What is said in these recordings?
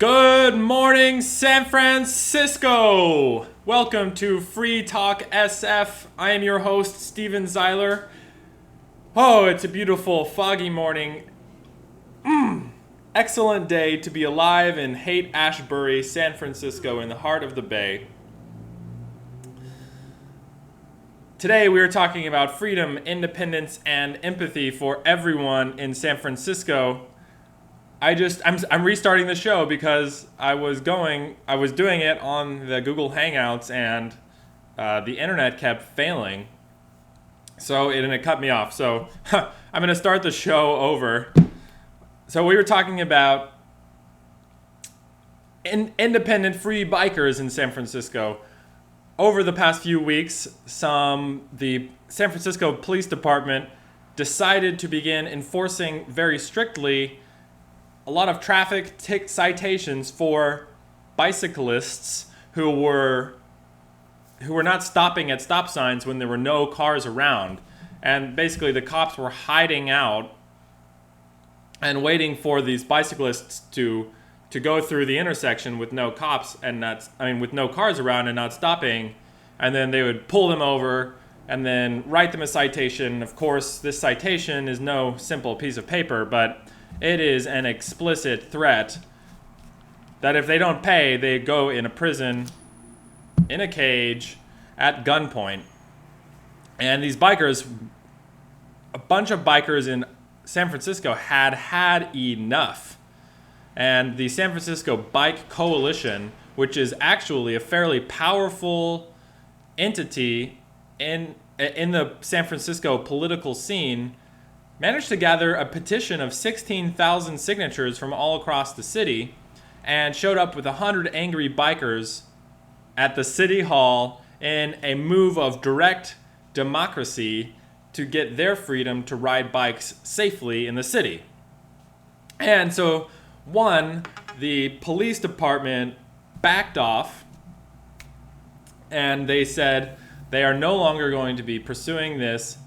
Good morning, San Francisco! Welcome to Free Talk SF. I am your host, Steven Zeiler. Oh, it's a beautiful, foggy morning. Excellent day to be alive in Haight-Ashbury, San Francisco, in the heart of the Bay. Today we are talking about freedom, independence, and empathy for everyone in San Francisco. I'm restarting the show because I was doing it on the Google Hangouts and the internet kept failing. And it cut me off. So I'm going to start the show over. So we were talking about independent free bikers in San Francisco. Over the past few weeks, the San Francisco Police Department decided to begin enforcing very strictly a lot of traffic citations for bicyclists who were not stopping at stop signs when there were no cars around. And basically the cops were hiding out and waiting for these bicyclists to go through the intersection with no cops with no cars around and not stopping, and then they would pull them over and then write them a citation. Of course, this citation is no simple piece of paper, but it is an explicit threat that if they don't pay, they go in a prison, in a cage, at gunpoint. And these bikers, a bunch of bikers in San Francisco had enough. And the San Francisco Bike Coalition, which is actually a fairly powerful entity in the San Francisco political scene, managed to gather a petition of 16,000 signatures from all across the city and showed up with 100 angry bikers at the city hall in a move of direct democracy to get their freedom to ride bikes safely in the city. And so, the police department backed off and they said they are no longer going to be pursuing this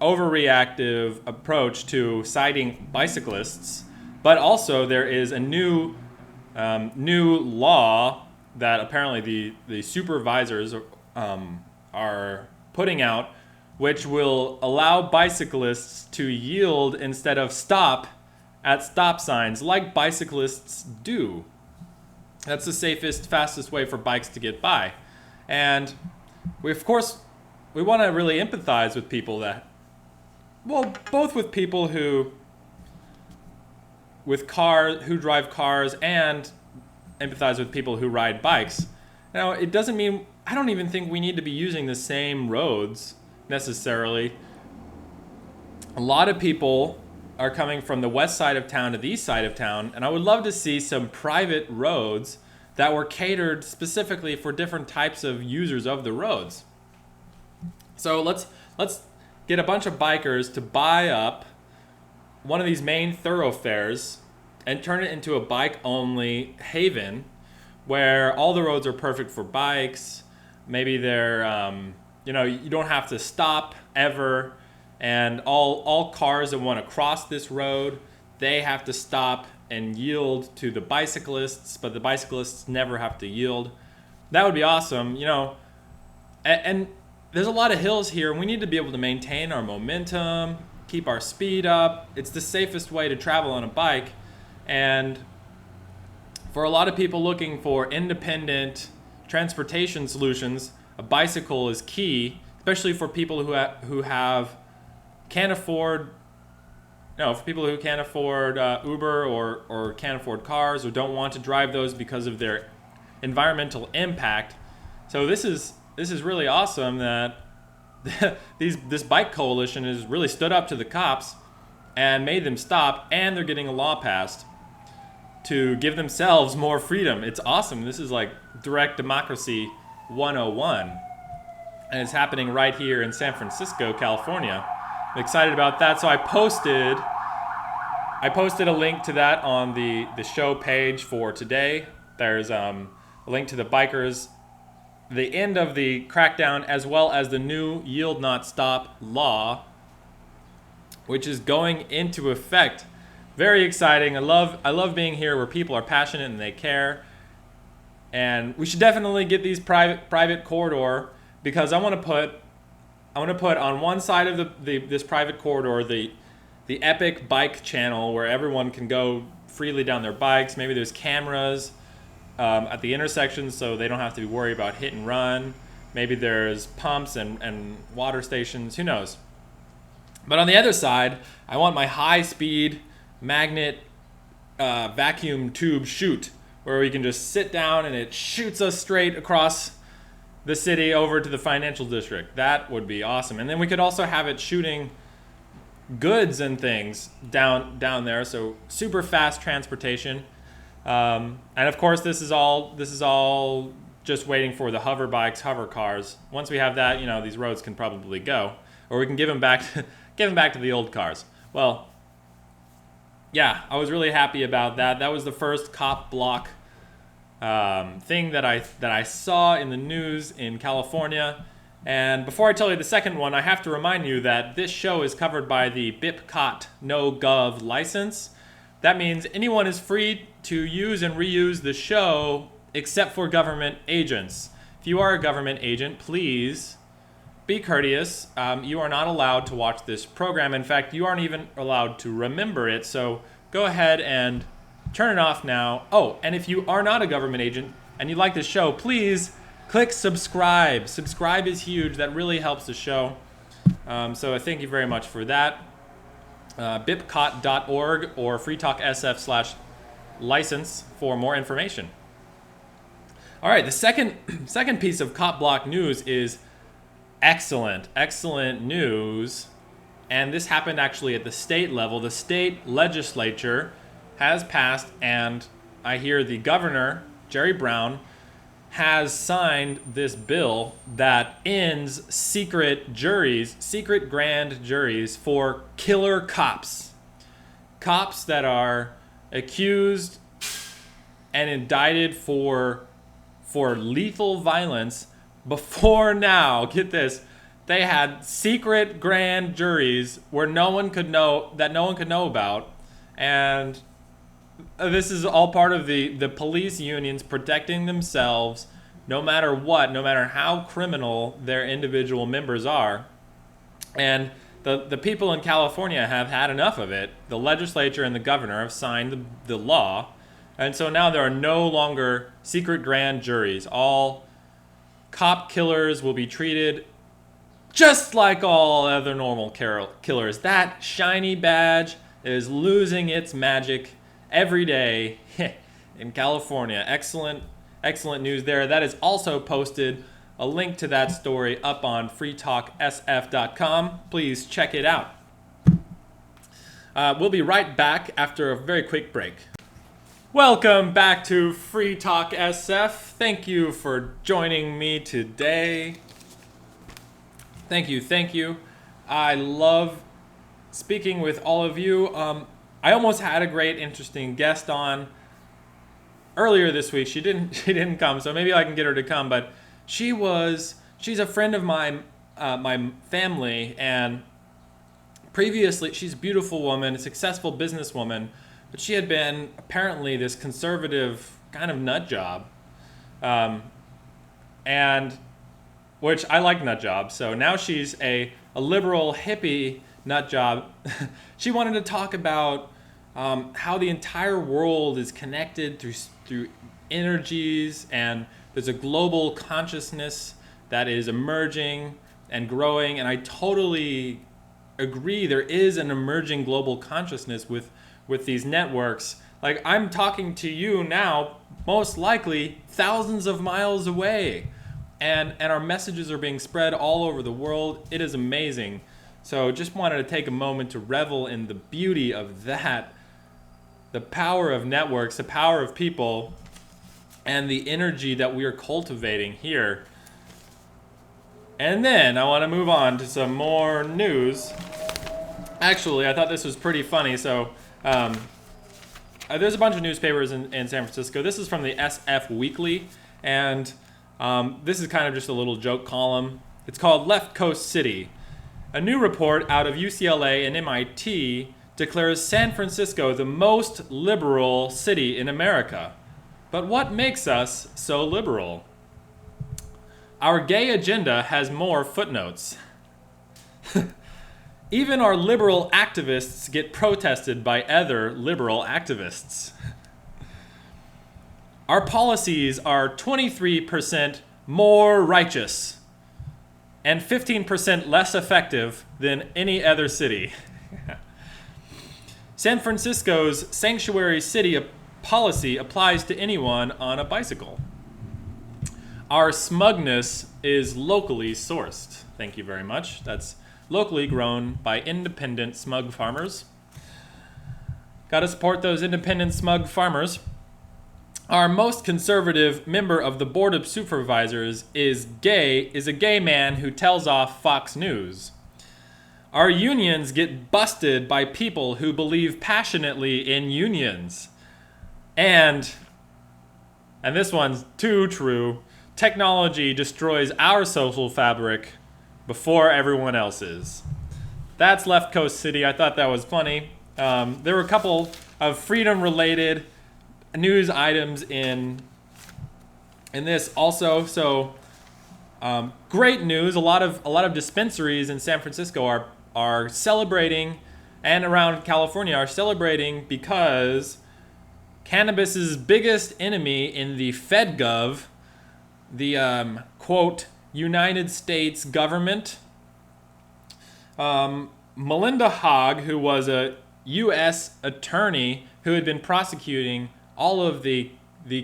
overreactive approach to citing bicyclists, but also there is a new law that apparently the supervisors are putting out, which will allow bicyclists to yield instead of stop at stop signs like bicyclists do. That's the safest, fastest way for bikes to get by. And we want to really empathize with people both with people who drive cars and empathize with people who ride bikes. Now, it doesn't mean, I don't even think we need to be using the same roads necessarily. A lot of people are coming from the west side of town to the east side of town, and I would love to see some private roads that were catered specifically for different types of users of the roads. So let's get a bunch of bikers to buy up one of these main thoroughfares and turn it into a bike-only haven where all the roads are perfect for bikes. Maybe they're, you don't have to stop ever, and all cars that want to cross this road, they have to stop and yield to the bicyclists, but the bicyclists never have to yield. That would be awesome, and there's a lot of hills here, and we need to be able to maintain our momentum, keep our speed up. It's the safest way to travel on a bike. And for a lot of people looking for independent transportation solutions, a bicycle is key, especially for people can't afford Uber or can't afford cars or don't want to drive those because of their environmental impact. So this is really awesome that this bike coalition has really stood up to the cops and made them stop, and they're getting a law passed to give themselves more freedom. It's awesome. This is like direct democracy 101. And it's happening right here in San Francisco, California. I'm excited about that. So I posted a link to that on the show page for today. There's a link to the bikers, the end of the crackdown, as well as the new Yield Not Stop law, which is going into effect Very exciting. I love being here where people are passionate and they care. And we should definitely get these private corridor, because I want to put on one side of this private corridor the epic bike channel where everyone can go freely down their bikes. Maybe there's cameras at the intersections so they don't have to be worried about hit and run. Maybe there's pumps and water stations. Who knows? But on the other side, I want my high-speed magnet vacuum tube chute, where we can just sit down and it shoots us straight across the city over to the financial district. That would be awesome. And then we could also have it shooting goods and things down there, so super fast transportation. And of course, this is all just waiting for the hover bikes, hover cars. Once we have that, these roads can probably go, or we can give them back to the old cars. Well, yeah, I was really happy about that. That was the first cop block thing that I saw in the news in California. And before I tell you the second one, I have to remind you that this show is covered by the BIPCOT No Gov license. That means anyone is free to use and reuse the show except for government agents. If you are a government agent, please be courteous. You are not allowed to watch this program. In fact, you aren't even allowed to remember it. So go ahead and turn it off now. Oh, and if you are not a government agent and you like this show, please click subscribe. Subscribe is huge. That really helps the show. So I thank you very much for that. bipcot.org or freetalksf/license for more information. All right, the second piece of Cop Block news is excellent news. And this happened actually at the state level. The state legislature has passed, and I hear the governor, Jerry Brown, has signed this bill that ends secret grand juries for killer cops. Cops that are accused and indicted for lethal violence. Before now, get this, they had secret grand juries where no one could know about. And this is all part of the police unions protecting themselves no matter what, no matter how criminal their individual members are. And the people in California have had enough of it. The legislature and the governor have signed the law. And so now there are no longer secret grand juries. All cop killers will be treated just like all other normal killers. That shiny badge is losing its magic every day in California. Excellent news there. That is also posted, a link to that story up on freetalksf.com. Please check it out. We'll be right back after a very quick break. Welcome back to Free Talk SF. Thank you for joining me today. Thank you. I love speaking with all of you. I almost had a great, interesting guest on earlier this week. She didn't come, so maybe I can get her to come. But she's a friend of my family, and previously she's a beautiful woman, a successful businesswoman, but she had been apparently this conservative kind of nut job, and which I like nut jobs. So now she's a liberal hippie nut job. She wanted to talk about how the entire world is connected through energies, and there's a global consciousness that is emerging and growing. And I totally agree. There is an emerging global consciousness with these networks. Like, I'm talking to you now, most likely thousands of miles away, and our messages are being spread all over the world. It is amazing. So just wanted to take a moment to revel in the beauty of that, the power of networks, the power of people, and the energy that we are cultivating here. And then I want to move on to some more news. Actually, I thought this was pretty funny. So there's a bunch of newspapers in San Francisco. This is from the SF Weekly, and this is kind of just a little joke column. It's called Left Coast City. A new report out of UCLA and MIT declares San Francisco the most liberal city in America. But what makes us so liberal? Our gay agenda has more footnotes. Even our liberal activists get protested by other liberal activists. Our policies are 23% more righteous and 15% less effective than any other city. San Francisco's sanctuary city policy applies to anyone on a bicycle. Our smugness is locally sourced. Thank you very much. That's locally grown by independent smug farmers. Gotta support those independent smug farmers. Our most conservative member of the Board of Supervisors is a gay man who tells off Fox News. Our unions get busted by people who believe passionately in unions. And this one's too true, technology destroys our social fabric before everyone else's. That's Left Coast City. I thought that was funny. There were a couple of freedom-related news items in this also. So great news. A lot of dispensaries in San Francisco are celebrating, and around California are celebrating, because cannabis's biggest enemy in the FedGov, the quote United States government, Melinda Haag, who was a U.S. attorney who had been prosecuting all of the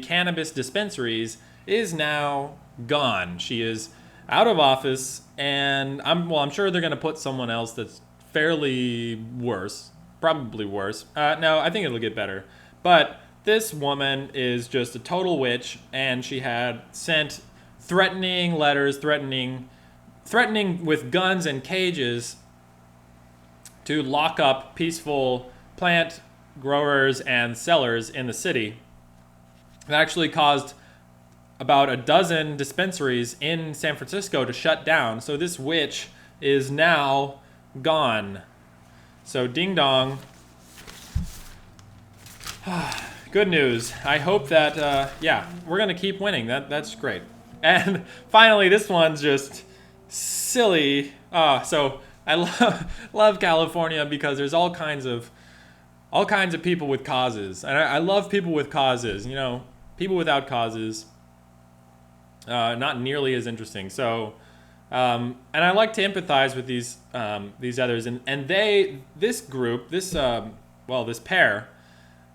cannabis dispensaries, is now gone. She is out of office, and I'm sure they're going to put someone else that's fairly worse, probably worse. No, I think it'll get better. But this woman is just a total witch, and she had sent threatening letters, threatening with guns and cages to lock up peaceful plant growers and sellers in the city. It actually caused about a dozen dispensaries in San Francisco to shut down. So this witch is now gone. So ding dong. Good news. I hope that, we're going to keep winning. That's great. And finally, this one's just silly. So I love California because there's all kinds of people with causes. And I love people with causes. You know, people without causes, not nearly as interesting. So, and I like to empathize with these others. And this pair,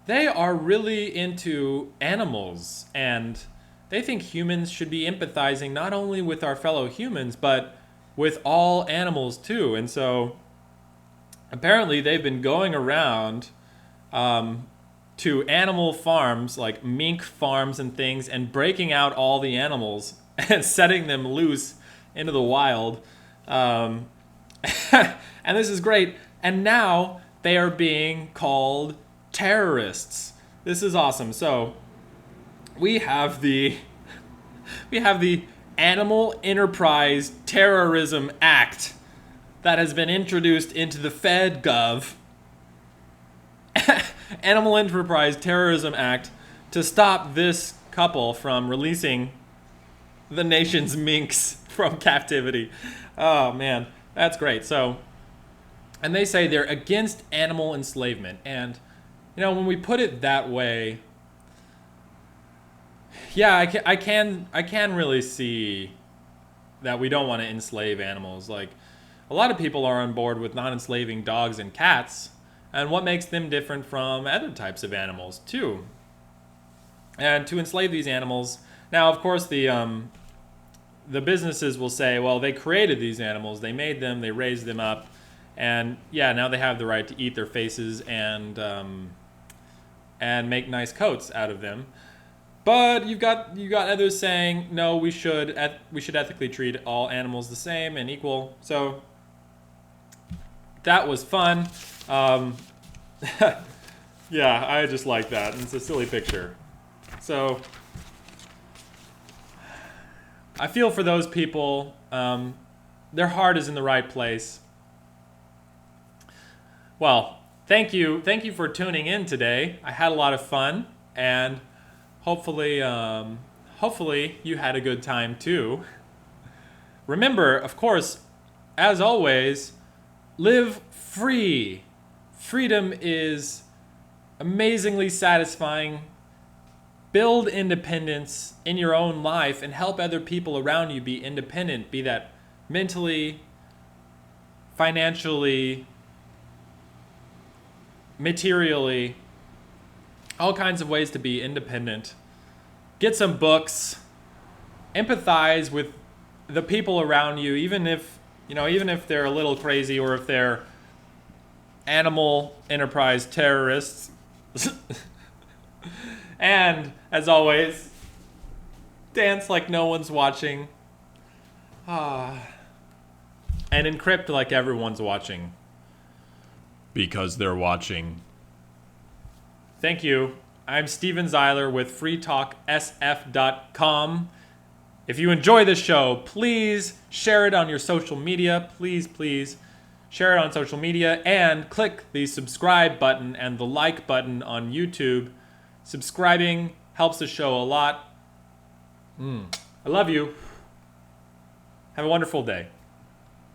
they are really into animals, and they think humans should be empathizing not only with our fellow humans, but with all animals too. And so apparently they've been going around to animal farms, like mink farms and things, and breaking out all the animals and setting them loose into the wild. And this is great. And now they are being called terrorists. This is awesome. So we have the Animal Enterprise Terrorism Act that has been introduced into the FedGov. Animal Enterprise Terrorism Act to stop this couple from releasing the nation's minks from captivity. Oh man, that's great. So, and they say they're against animal enslavement. And you know, when we put it that way, yeah, I can really see that we don't want to enslave animals. Like, a lot of people are on board with not enslaving dogs and cats, and what makes them different from other types of animals too. And to enslave these animals, now of course the businesses will say, well, they created these animals, they made them, they raised them up, and yeah, now they have the right to eat their faces and make nice coats out of them. But you got others saying, no, we should ethically treat all animals the same and equal. So that was fun. Yeah, I just like that. And it's a silly picture. So I feel for those people. Their heart is in the right place. Well, Thank you for tuning in today. I had a lot of fun, and hopefully you had a good time too. Remember, of course, as always, live free. Freedom is amazingly satisfying. Build independence in your own life and help other people around you be independent, be that mentally, financially, materially, all kinds of ways to be independent. Get some books. Empathize with the people around you, even if they're a little crazy or if they're animal enterprise terrorists. And as always, dance like no one's watching. And encrypt like everyone's watching. Because they're watching. Thank you. I'm Steven Zeiler with freetalksf.com. If you enjoy this show, please share it on your social media. Please share it on social media and click the subscribe button and the like button on YouTube. Subscribing helps the show a lot. I love you. Have a wonderful day.